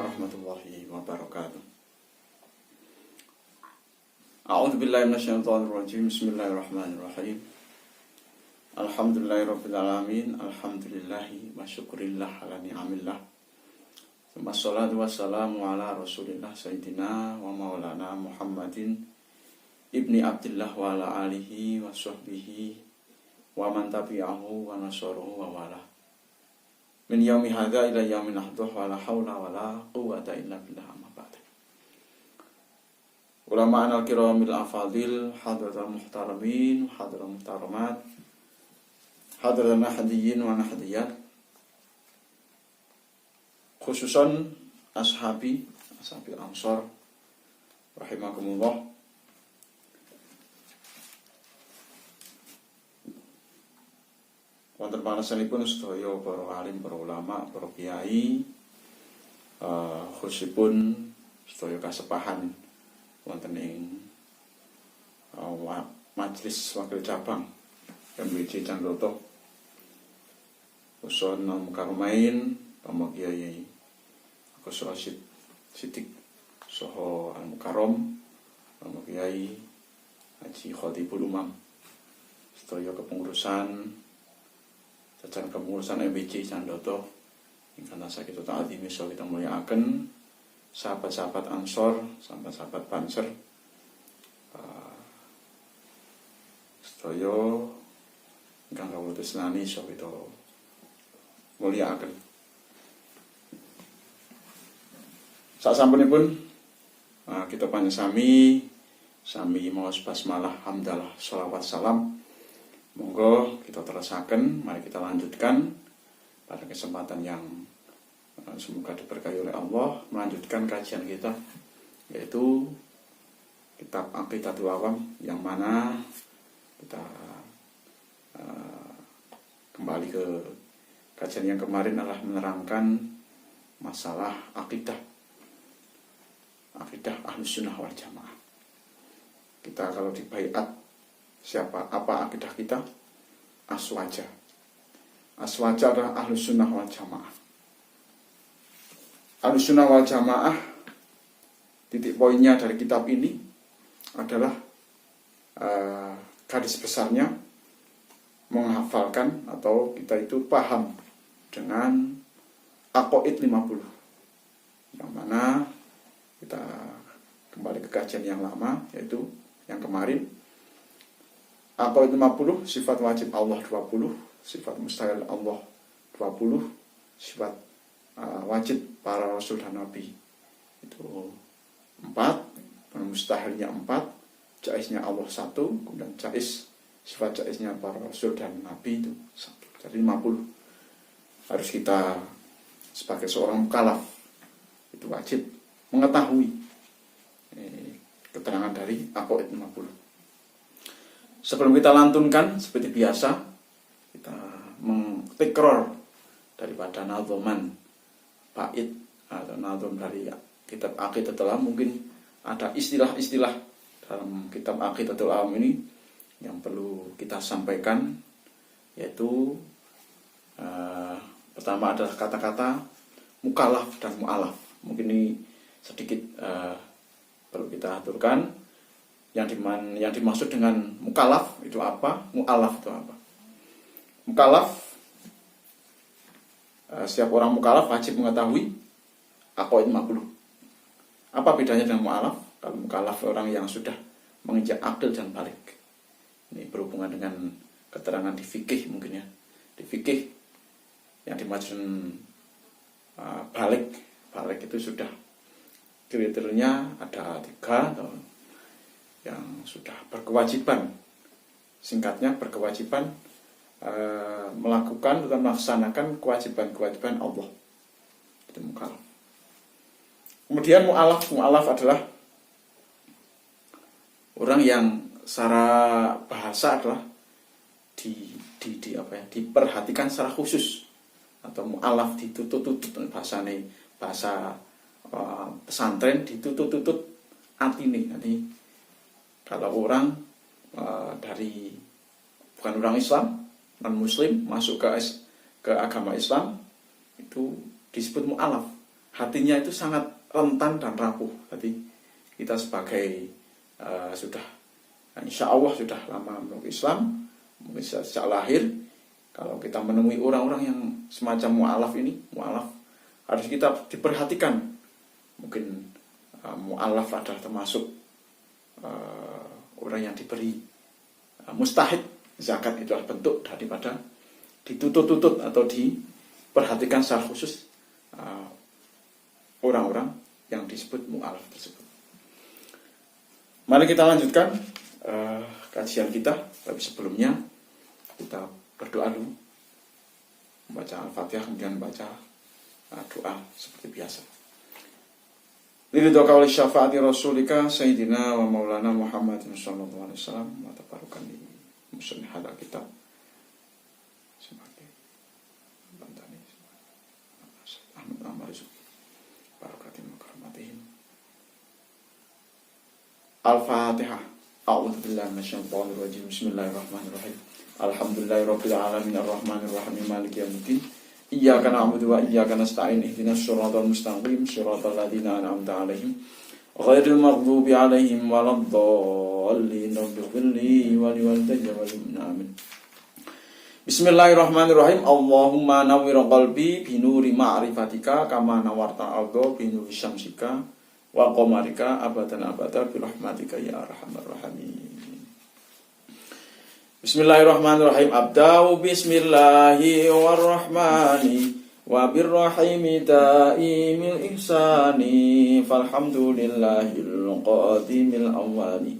warahmatullahi wabarakatuh. A'udzubillahi minasyaitonirrajim. Bismillahirrahmanirrahim. Alhamdulillahirabbil alamin. Alhamdulillahi wa syukurillah ala ni'amillah. Wassalatu wassalamu ala Rasulillah sayyidina wa maulana Muhammadin ibni Abdillah wa ala alihi wa sahbihi wa man tabi'ahu wa nasarahu wa wala. Min yaumi hadza ila yaumin nahduh wa la haula wa la quwwata illa billah amma ba'd. Ulama al-kiramil afadil, hadratul muhtaramin, hadratul muhtaramat, hadratul nahdiyin wa nahdiyat, khususan ashabi ansor rahimakumullah. Wonten pangasanipun sedaya para alim, para ulama, para kiai, khususipun sedaya kasepahan wonten ing majelis wakil cabang MWC Candroto, Uson Al-Mukarramain, Pama Kiai Agus Rasyid Siddiq Soho Al-Mukarram, Pama Kiai Haji Khatibul Umam, sedaya kepengurusan jajaran kepengurusan MWC Candroto ingkang tansah kita ta'zimi saha kita mulyakaken, sahabat-sahabat Ansor, sahabat-sahabat Banser, sedaya ingkang kawula tresnani saha kita mulyakaken. Sasampunipun kita panjenengan sami maos basmalah, hamdalah, sholawat, salam. Monggo kita terusaken, mari kita lanjutkan pada kesempatan yang semoga diberkahi oleh Allah, melanjutkan kajian kita, yaitu kitab Aqidatul Awam, yang mana kita kembali ke kajian yang kemarin adalah menerangkan masalah akidah Ahlus Sunnah wal Jamaah. Kita kalau di baiat, apa akidah kita? Aswaja adalah Ahlus Sunnah wal Jamaah. Ahlus Sunnah wal Jamaah, titik poinnya dari kitab ini adalah garis besarnya menghafalkan atau kita itu paham dengan Aqaid 50, yang mana kita kembali ke kajian yang lama, yaitu yang kemarin. Aqaid 50, sifat wajib Allah 20, sifat mustahil Allah 20, sifat wajib para rasul dan nabi itu 4, mustahilnya 4, jaiznya Allah 1, kemudian sifat jaiznya para rasul dan nabi itu 1. Jadi 50 harus kita sebagai seorang mukallaf itu wajib mengetahui keterangan dari Aqaid 50. Sebelum kita lantunkan, seperti biasa, kita mengtikror daripada nadzoman bait atau nadzom dari kitab Aqidatul Awam. Mungkin ada istilah-istilah dalam kitab Aqidatul Awam ini yang perlu kita sampaikan, yaitu pertama adalah kata-kata mukallaf dan mu'alaf. Mungkin ini sedikit perlu kita aturkan. Yang dimaksud dengan mukallaf itu apa? Mu'alaf itu apa? Mukallaf, setiap orang mukallaf wajib mengetahui Aqaid 50. Apa bedanya dengan mu'alaf? Kalau mukallaf orang yang sudah menginjak akil dan balik. Ini berhubungan dengan keterangan di fikih mungkin ya. Di fikih yang dimaksud balik itu sudah kriterianya ada 3 atau yang sudah berkewajiban, singkatnya berkewajiban melakukan atau melaksanakan kewajiban-kewajiban Allah, itu mukallaf. Kemudian mu'alaf adalah orang yang secara bahasa adalah diperhatikan secara khusus, atau mu'alaf ditutut-tutut, bahasa pesantren ditutut-tutut atine. Nanti kalau orang bukan orang Islam, non Muslim, masuk ke agama Islam, itu disebut mu'alaf. hatinya itu sangat rentan dan rapuh. Jadi kita sebagai sudah insya Allah sudah lama meluk Islam, mungkin sejak lahir, kalau kita menemui orang-orang yang semacam mu'alaf ini, mu'alaf harus kita diperhatikan. Mungkin mu'alaf adalah termasuk orang yang diberi mustahid zakat, itu adalah bentuk daripada ditutut-tutut atau diperhatikan secara khusus orang-orang yang disebut mu'alaf tersebut. Mari kita lanjutkan kajian kita, tapi sebelumnya kita berdoa dulu, membaca Al-Fatihah, kemudian baca doa seperti biasa. Liridho kauli syafaati rasulika sayyidina wa maulana Muhammadin sallallahu alaihi wasallam wa tabarukan di musun hadal kita sebagai bantani Ahmad Amarizu barakatim karmatihim. Al-Fatihah. A'udzu billahi minasyaitonir rajim. Bismillahirrahmanirrahim. Alhamdulillahirabbil alamin arrahmanir rahim maliki yaumiddin. Iyyaka na'budu wa iyyaka nasta'in. Ihdinas siratal mustaqim, siratal ladzina an'amta 'alaihim ghairil maghdubi 'alaihim waladdallin. Rabbighfirli wa liwalidayya wal mu'minin. Amin. Bismillahirrahmanirrahim. Allahumma nawwir qalbi bi nuri ma'rifatika kama nawarta al-ardha bi nuri syamsika wa qamarika abadan abada bi rahmatika ya arhamar rahimin. Bismillahirrahmanirrahim. Abda'u bismillahirrahmani wa birrahimi da'imil ihsani falhamdulillahil qadimil awwali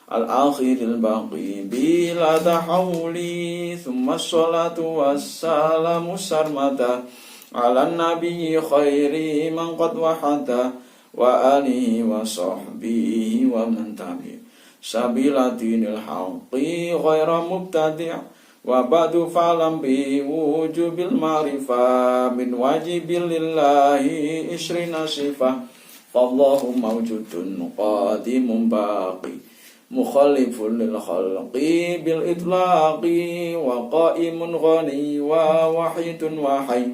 al-akhiril baqi bila tahawli thumma sholatu wassalamu sarmada ala nabiyyi khairi man qad wahada wa alihi wa sahbihi wa man tabi' sabila dinil haqqi ghaira mubtadi' wa ba'du falam bi wujubil ma'rifah min wajibil lillahi ishrina sifah fallahu mawjudun qadimun baqi mukhalifun lil khalqi bil itlaqi wa qaimun ghani wa wahidun wahai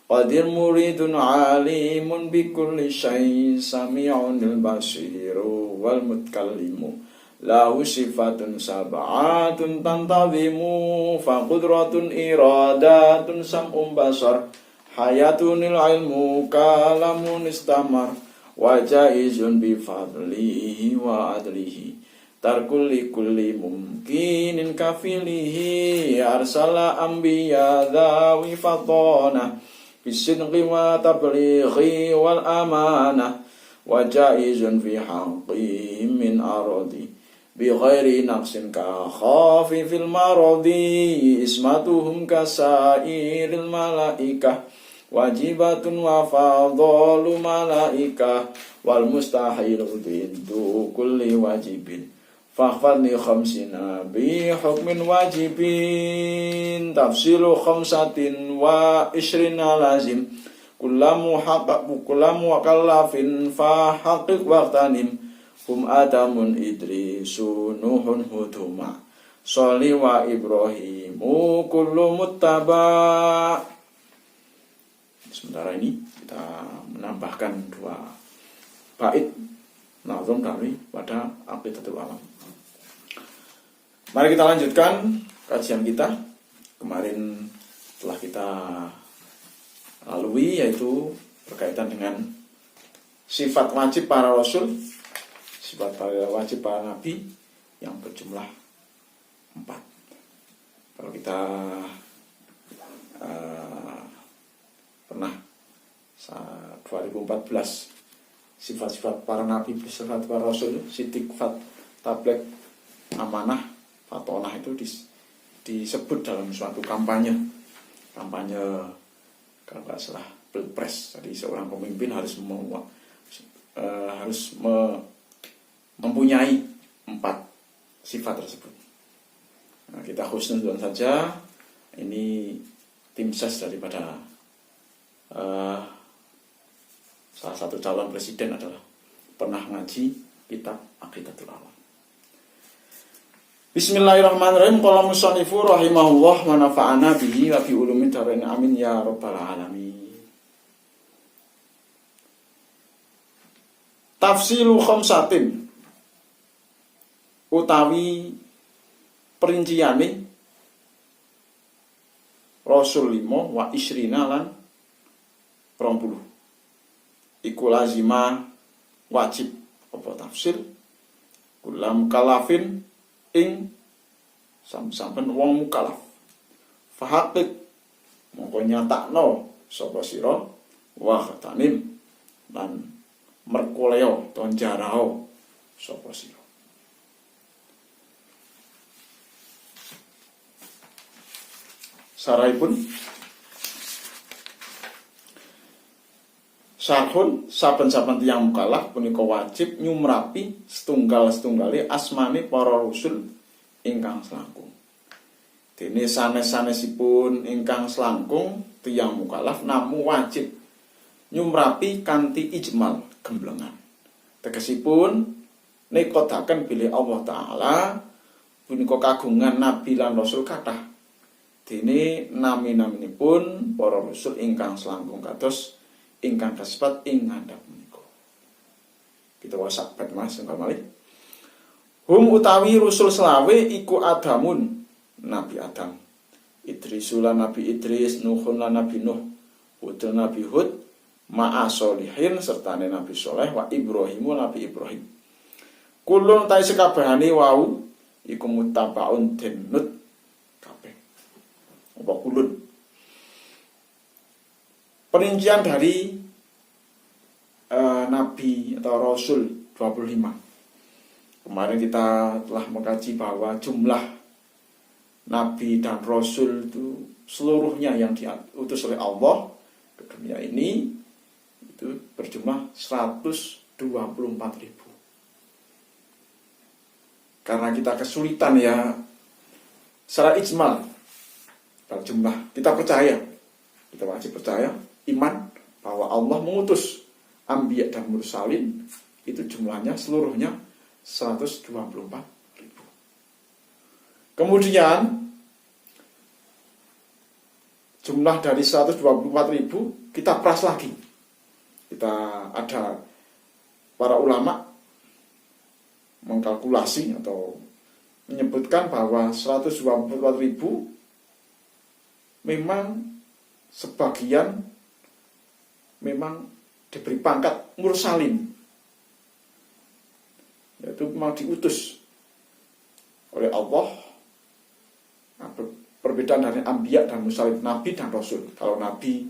qadir muridun alimun bikulli syai sami'un lil basiru wal mutkallimu lahu sifatun sab'atun tantazimu fa qudratun iradatun sam'un basar hayatunil ilmu kalamun istamar wa jaizun bi fadlihi wa adlihi tarkul likulli mumkinin kafilihi arsala anbiya dhawi fatona bisidqi wa tablighi wal amanah wa jaizun fi haqqi min aradi bi ghairi naqsin ka khafi fil maradi ismatuhum kasairil malaikah wajibatun wa fadhalu malaikah wal mustahilu bintu kulli wajibin fakhfadni khamsina bi hukmin wajibin tafsilu khamsatin wa ishrina lazim kullamu wakallafin fa haqiq waqtanim hum adamun idrisu nuhun huduma sholli wa ibrahimu kullu muttaba. Sementara ini kita menambahkan 2 bait nazam dari pada Aqidatul Alam. Mari kita lanjutkan kajian kita. Kemarin telah kita lalui, yaitu berkaitan dengan sifat wajib para rasul, sifat wajib para nabi yang berjumlah 4. Kalau kita pernah 2014 sifat-sifat para nabi, sifat para rasul, sidik, fat, tablek, amanah, fatonah itu disebut dalam suatu kampanye kalau nggak salah pilpres. Jadi seorang pemimpin harus mempunyai 4 sifat tersebut. Nah, kita husnuzon saja. Ini tim ses daripada salah satu calon presiden adalah pernah ngaji kitab Aqidatul Alam. Bismillahirrahmanirrahim. Qala musannifu rahimahullah wa nafa'ana bihi wa bi ulumi dharain amin ya rabbal alamin. Tafsilu khamsatin utawi perinciane Rasul 5 wa isrina lan 20 iku lazima wajib apa tafsir kulam kalafin ing sampeyan wong mukalaf fahaqik mongko nyatakno sapa sira wa khatanim lan merkoleo tonjarao sapa sira. Saraipun sarhun saben-saben tiyang mukalaf punika wajib nyumrapi setunggal-setunggale asmane para rasul ingkang selangkung. Dene sanes-sanesipun ingkang selangkung tiyang mukalaf namu wajib nyumrapi kanthi ijmal gemblengan. Tegesipun nekodaken bilih Allah taala punika kagungan nabi lan rasul kathah. Dene nami-naminipun para rasul ingkang selangkung kados ingkang kasebat ing ngandhap menika. Kita wasabat Mas enggal malih. Hum utawi rusul selawe iku Adamun Nabi Adam, Idrisul Nabi Idris, Nuhun Nabi Nuh, Hud Nabi Hud, Ma'a Solihin sertane Nabi Soleh, wa Ibrahimu Nabi Ibrahim. Kulun ta'i sekabehane wau iku muttabaun denut kabeh. Apa kulun? Perincian dari Nabi atau Rasul 25. Kemarin kita telah mengkaji bahwa jumlah Nabi dan Rasul itu seluruhnya yang diutus oleh Allah ke dunia ini itu berjumlah 124.000. Karena kita kesulitan ya secara ijmal dalam jumlah, kita percaya, kita wajib percaya, iman bahwa Allah mengutus Anbiya dan Mursalin itu jumlahnya seluruhnya 124.000. Kemudian jumlah dari 124.000 kita peras lagi. Kita ada para ulama mengkalkulasi atau menyebutkan bahwa 124.000 memang sebagian memang diberi pangkat mursalin, yaitu memang diutus oleh Allah. Perbedaan dari Anbiya dan Mursalin, Nabi dan Rasul. Kalau Nabi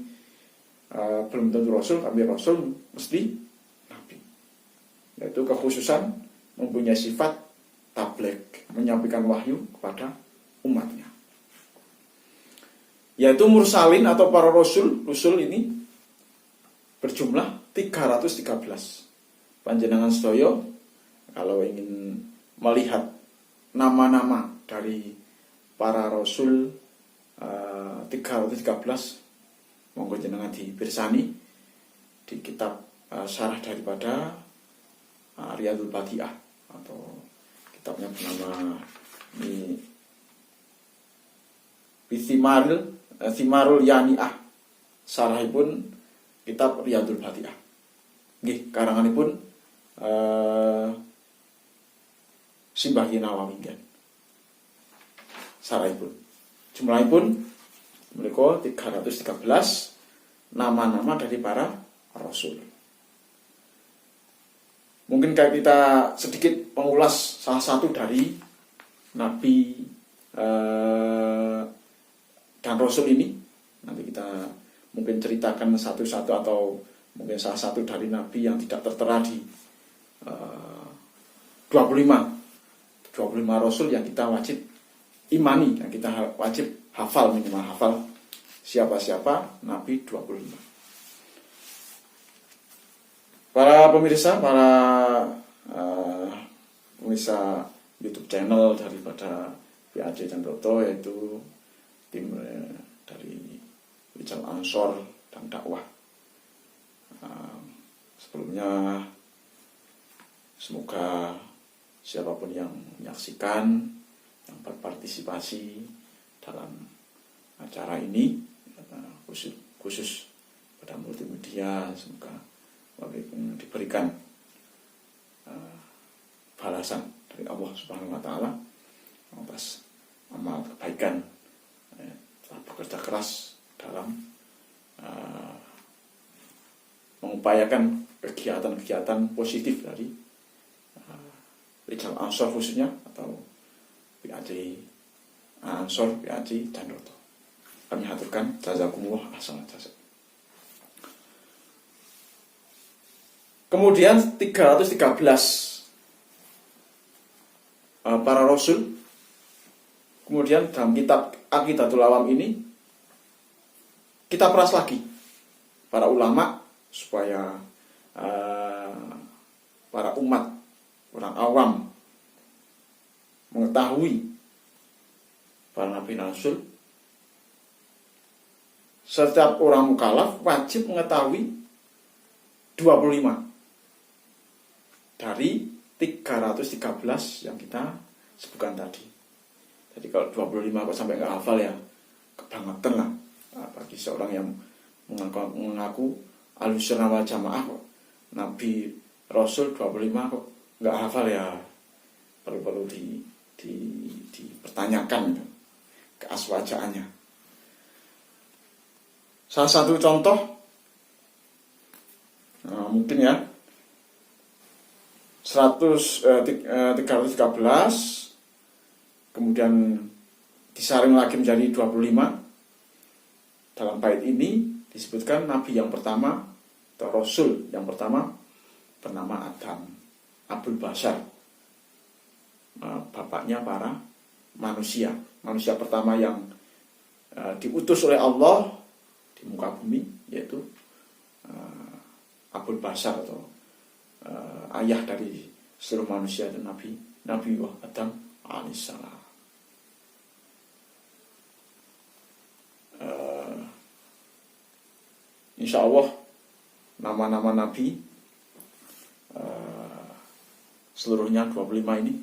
belum tentu Rasul, kami Rasul mesti Nabi. Yaitu kekhususan mempunyai sifat tabligh, menyampaikan wahyu kepada umatnya. Yaitu Mursalin atau para Rasul ini berjumlah 313. Panjenengan sedaya kalau ingin melihat nama-nama dari para Rasul 313, monggo jenengan dipirsani di kitab syarah daripada Riyadul Badi'ah atau kitabnya bernama Thimarul Yani'ah, syarahipun kitab Riyadul Badi'ah. Nggih, karanganipun Simbah Nawawi kan. Sarahipun. Jumlahipun menika 313 nama-nama dari para rasul. Mungkin kita sedikit mengulas salah satu dari nabi dan rasul ini. Nanti kita mungkin ceritakan satu-satu atau mungkin salah satu dari nabi yang tidak tertera di 25 rasul yang kita wajib imani, yang kita wajib hafal, minimal hafal siapa-siapa nabi 25. Para pemirsa, pemirsa YouTube channel daripada PAJ Candroto, yaitu tim dari Wijal Ansor dan dakwah. Sebelumnya semoga siapapun yang menyaksikan, yang berpartisipasi dalam acara ini, khusus pada multimedia, semoga diberikan balasan dari Allah Subhanahu wa taala atas amal kebaikan, telah bekerja keras dalam mengupayakan kegiatan-kegiatan positif dari Rijal Ansor khususnya, atau PAJ Ansor, PAJ Danroto. Kami haturkan jazakumullah ahsanal jazaa. Kemudian 313 para rasul. Kemudian dalam kitab Aqidatul Awam ini kita peras lagi para ulama supaya para umat, orang awam mengetahui para nabi dan rasul. Setiap orang mukallaf wajib mengetahui 25 dari 313 yang kita sebutkan tadi. Jadi kalau 25 kok sampai nggak hafal ya kebangetan lah. Bagi seorang yang mengaku Ahlussunnah wal Jamaah kok Nabi Rasul 25 kok nggak hafal ya, perlu dipertanyakan gitu, keaswajaannya. Salah satu contoh mungkin ya 313 kemudian disaring lagi menjadi 25. Dalam bait ini disebutkan nabi yang pertama atau rasul yang pertama bernama Adam, Abul Bashar, bapaknya para manusia pertama yang diutus oleh Allah di muka bumi, yaitu Abul Bashar atau ayah dari seluruh manusia, dan Nabi Adam alaihissalam. Insya Allah nama-nama Nabi seluruhnya 25 ini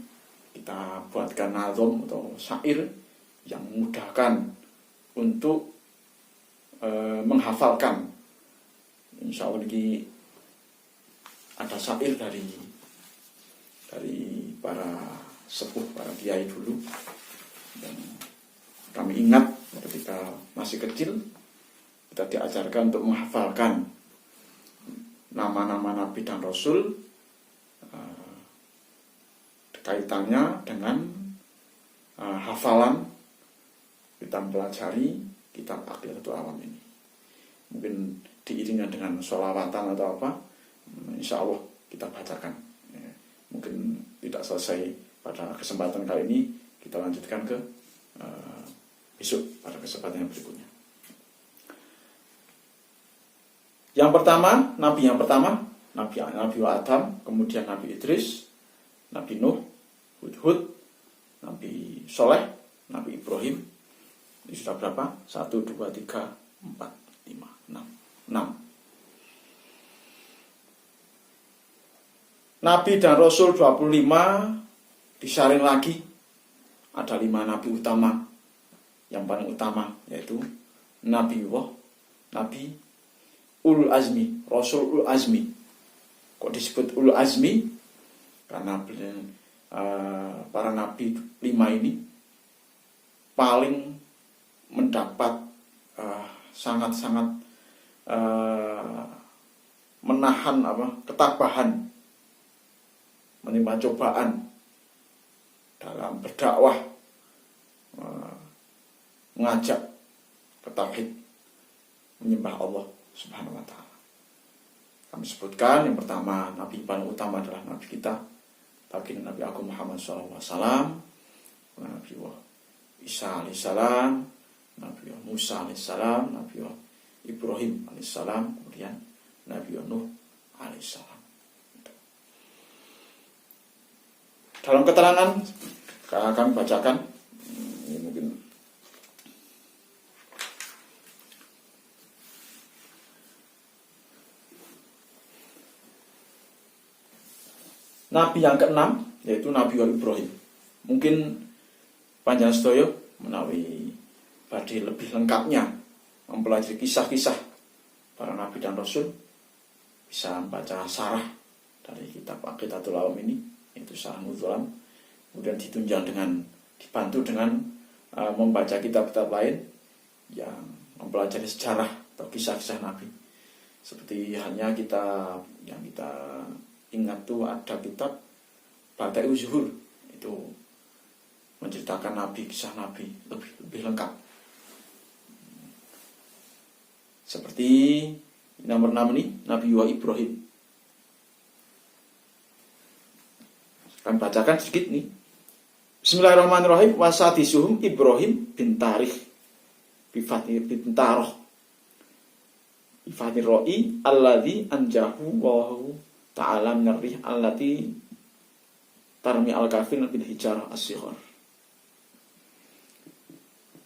kita buatkan nazom atau syair yang memudahkan untuk menghafalkan. Insya Allah ini ada syair dari para sepuh, para kiai dulu, dan kami ingat ketika masih kecil kita diajarkan untuk menghafalkan nama-nama Nabi dan Rasul, kaitannya dengan hafalan kita mempelajari kitab Aqidatul Awam ini. Mungkin diiringkan dengan sholawatan atau apa, insya Allah kita bacakan. Mungkin tidak selesai pada kesempatan kali ini, kita lanjutkan ke besok pada kesempatan yang berikutnya. Yang pertama, Nabi Adam, kemudian Nabi Idris, Nabi Nuh, Hud, Nabi Soleh, Nabi Ibrahim. Ini sudah berapa? 1, 2, 3, 4, 5, 6. Nabi dan Rasul 25 disaring lagi. Ada 5 Nabi utama. Yang paling utama yaitu Nabi Ulul Azmi, Rasul Ulul Azmi. Kok disebut Ulul Azmi? Karena para Nabi 5 ini paling mendapat sangat-sangat menahan ketabahan, menerima cobaan dalam berdakwah, mengajak ke tauhid, menyembah Allah Subhanahu wa taala. Kami sebutkan yang pertama, Nabi paling utama adalah Nabi kita, baginda Nabi Agung Muhammad SAW, Nabi Isa alaihissalam, Nabi Musa alaihissalam, Nabi Ibrahim alaihissalam, kemudian Nabi Nuh alaihissalam. Dalam keterangan kami bacakan, ini mungkin Nabi yang keenam yaitu Nabi Ibrahim. Mungkin panjang sedaya menawi badhe lebih lengkapnya mempelajari kisah-kisah para nabi dan rasul, bisa membaca syarah dari kitab Aqidatul Awam ini, itu Syarah Nuzul. Kemudian dibantu dengan membaca kitab-kitab lain yang mempelajari sejarah atau kisah-kisah Nabi. Seperti halnya yang kita ingat tuh ada kitab Bada'iuz Zuhur, itu menceritakan Nabi, kisah Nabi lebih lengkap. Seperti nomor 6 ini, Nabi Ibrahim. Saya akan bacakan sedikit nih. Bismillahirrahmanirrahim. Wasadisuhum Ibrahim bin Tarikh bin Taroh Ifatir Ro'i alladhi anjahu wahu ta'ala minarrih allati tarmi al-kafin bil hijarah as-sighar.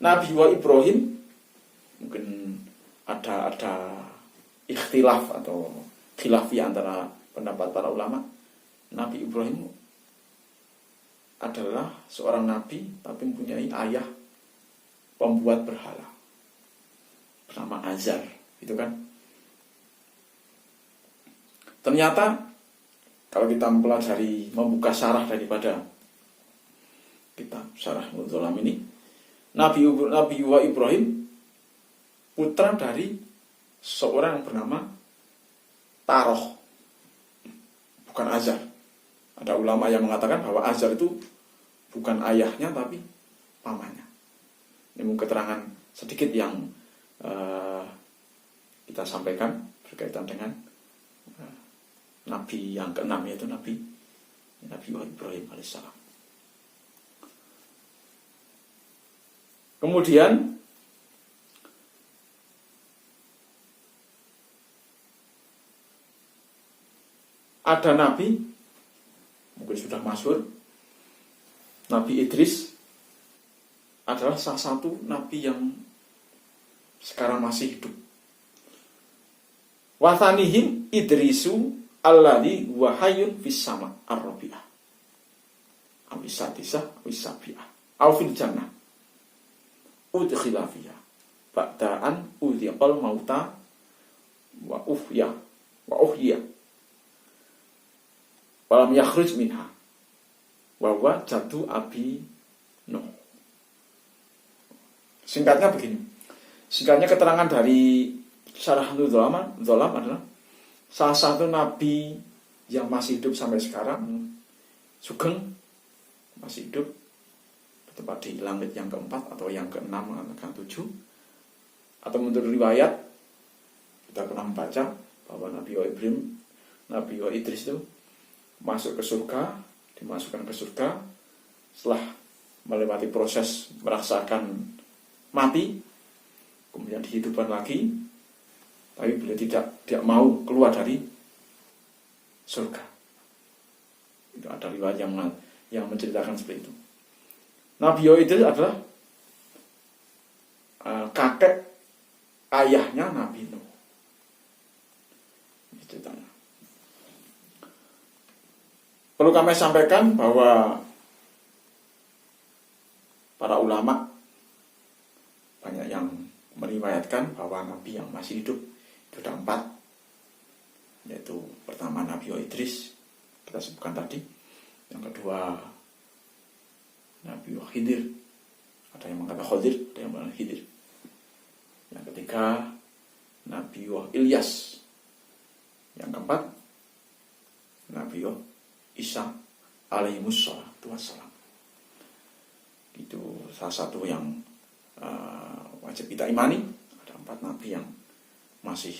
Nabi Ibrahim, mungkin ada ikhtilaf atau khilafi antara pendapat para ulama. Nabi Ibrahim adalah seorang nabi tapi mempunyai ayah pembuat berhala bernama Azar, itu kan. Ternyata kalau kita mempelajari, membuka syarah daripada kitab Syarah Nuzul ini, Nabi Ibrahim putra dari seorang yang bernama Taroh, bukan Azar. Ada ulama yang mengatakan bahwa Azar itu bukan ayahnya tapi pamannya. Ini mungkin keterangan sedikit yang kita sampaikan berkaitan dengan Nabi yang ke-6, yaitu Nabi Ibrahim alaihissalam. Kemudian ada Nabi, mungkin sudah masyhur, Nabi Idris adalah salah satu Nabi yang sekarang masih hidup. Wathanihim Idrisu alladhi wahayun fis sama ar-rabi'ah awisatisah wisabi'ah awfil jannah udkhila fiha ba'daan udhiqal mauta wa uhya walam yakhruj minha wa huwa jaddu abi Nuh. Singkatnya begini. Singkatnya keterangan dari Syarah Nuzul adalah salah satu nabi yang masih hidup sampai sekarang, Sugeng, masih hidup, bertempat di langit yang keempat atau yang ke-6 atau ke-7. Atau menurut riwayat kita pernah membaca bahwa Nabi Idris itu masuk ke surga, dimasukkan ke surga setelah melewati proses merasakan mati, kemudian dihidupkan lagi, tapi beliau tidak mau keluar dari surga. Itu ada riwayat yang menceritakan seperti itu. Nabi Idris adalah kakek ayahnya Nabi Nuh. Ini ceritanya. Perlu kami sampaikan bahwa para ulama banyak yang meriwayatkan bahwa Nabi yang masih hidup itu ada 4, yaitu pertama Nabi Idris, kita sebutkan tadi. Yang kedua Nabi Khidir, ada yang mengatakan Khidir, ada yang mengatakan Khidir. Yang ketiga Nabi Ilyas. Yang keempat Nabi Isa alaihissalatu wassalam. Itu salah satu yang wajib kita imani. Ada 4 nabi yang masih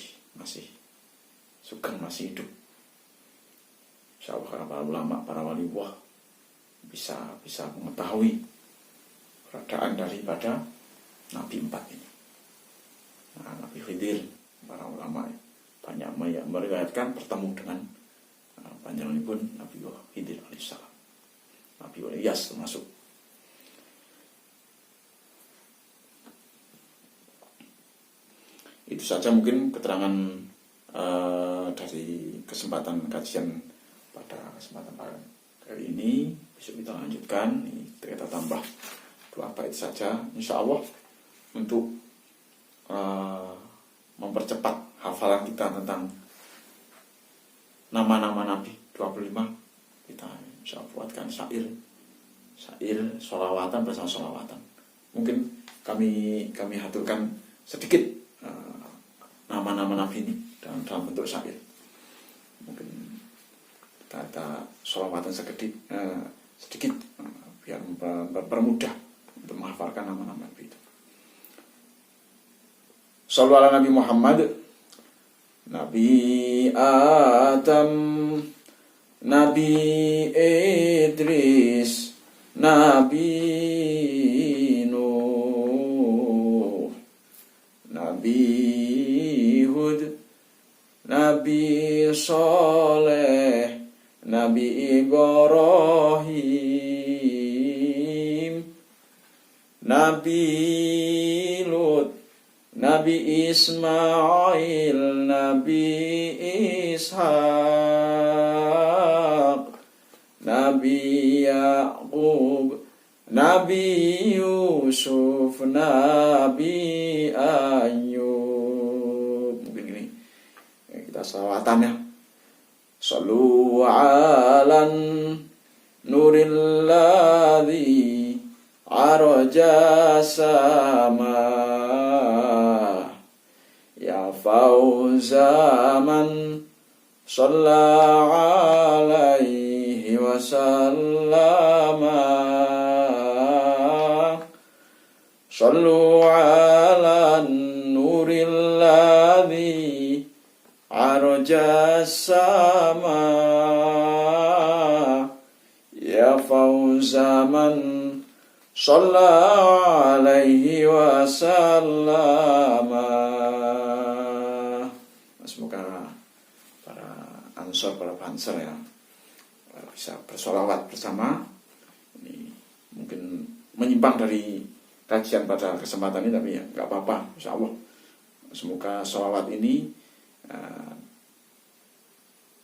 Sugeng, masih hidup. Insyaallah para ulama, para wali Allah bisa mengetahui keberadaan daripada Nabi 4 ini. Nah, Nabi Khidir, para ulama banyak meriwayatkan bertemu dengan panjenenganipun Nabi Khidir alaihissalam. Nabi Ilyas termasuk. Itu saja mungkin keterangan dari kesempatan kajian pada kesempatan kali ini. Besok kita lanjutkan. Kita tambah 2 bait saja, insya Allah, untuk mempercepat hafalan kita tentang nama-nama Nabi 25. Kita bisa buatkan syair sholawatan bersama sholawatan. Mungkin kami haturkan sedikit nama-nama Nabi ini dalam bentuk syair. Mungkin kita ada sholawatan sedikit biar mempermudah untuk menghafalkan nama-nama Nabi itu. Shallu ala Nabi Muhammad. Nabi Adam, Nabi Idris, Nabi Nuh, Nabi Hud, Nabi Saleh, Nabi Ibrahim, Nabi Lut, Nabi Ismail, Nabi Ishaq, Nabi Yaqub, Nabi Yusuf, Nabi Ayub. Mungkin gini kita sholawatan ya. Sallu alan nuril ladzi araja sama ya fauza man shalla alaihi wa sallama. Sallu ala nuril ladzi arja sama ya fauza man shalla alaihi wa sallama. Semoga para ansor, para banser ya bisa bersolawat bersama. Ini mungkin menyimpang dari kajian pada kesempatan ini, tapi ya nggak apa-apa, insya Allah. Semoga sholawat ini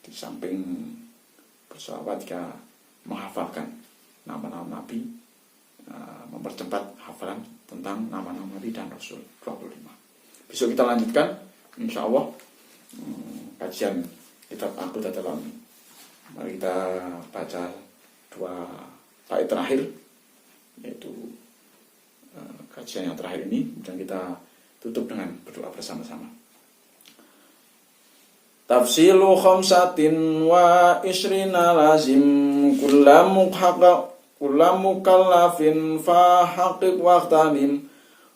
di samping bersolawat juga menghafalkan nama-nama Nabi, mempercepat hafalan tentang nama-nama Nabi dan Rasul 25. Besok kita lanjutkan insya Allah kajian kitab Aqidah Dalam. Mari kita baca 2 bait terakhir, yaitu kajian yang terakhir ini, dan kita tutup dengan berdoa bersama-sama. Tafsilu khamsatin wa isrina lazim kullam mukallafin fa haqiq waqtanim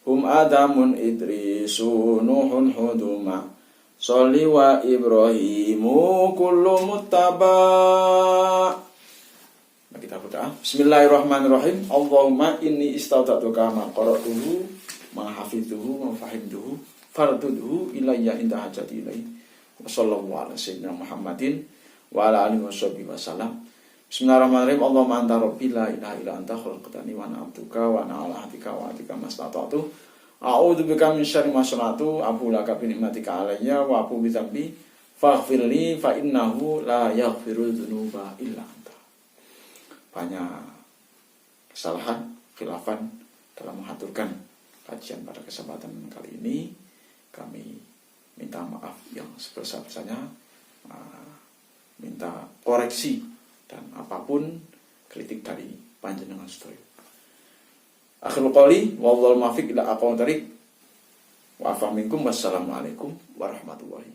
hum adamun idrisu nuhun huduma sholli wa ibrahimu kullu muttaba. Kita berdoa. Bismillahirrahmanirrahim. Allahumma inni istaudatuka ma qara'tuhu ma hafidhuhu ma fahimtuhu farduduhu ilayya inda hajati ilaihi. Wa sallallahu ala sayyidina Muhammadin wa ala alihi washabihi wasallam. Bismillahirrahmanirrahim. Allahumma anta rabbi la ilaha illa anta khalaqtani wa ana abduka wa ana ala ahdika wa ahdika mastata'tu. A'udzu bika min syarri ma sana'tu. Abu laka bi ni'matika alayya wa abu bi dzambi faghfirli fa innahu la yaghfiru dzunuba illa anta. Banyak kesalahan, khilafan dalam mengaturkan kajian pada kesempatan kali ini. Kami minta maaf yang sebesar-besarnya, minta koreksi dan apapun kritik dari panjenengan sedaya. Akhirul qouli wallahul muwaffiq ila aqwamit thoriq wa afa minkum. Wassalamualaikum warahmatullahi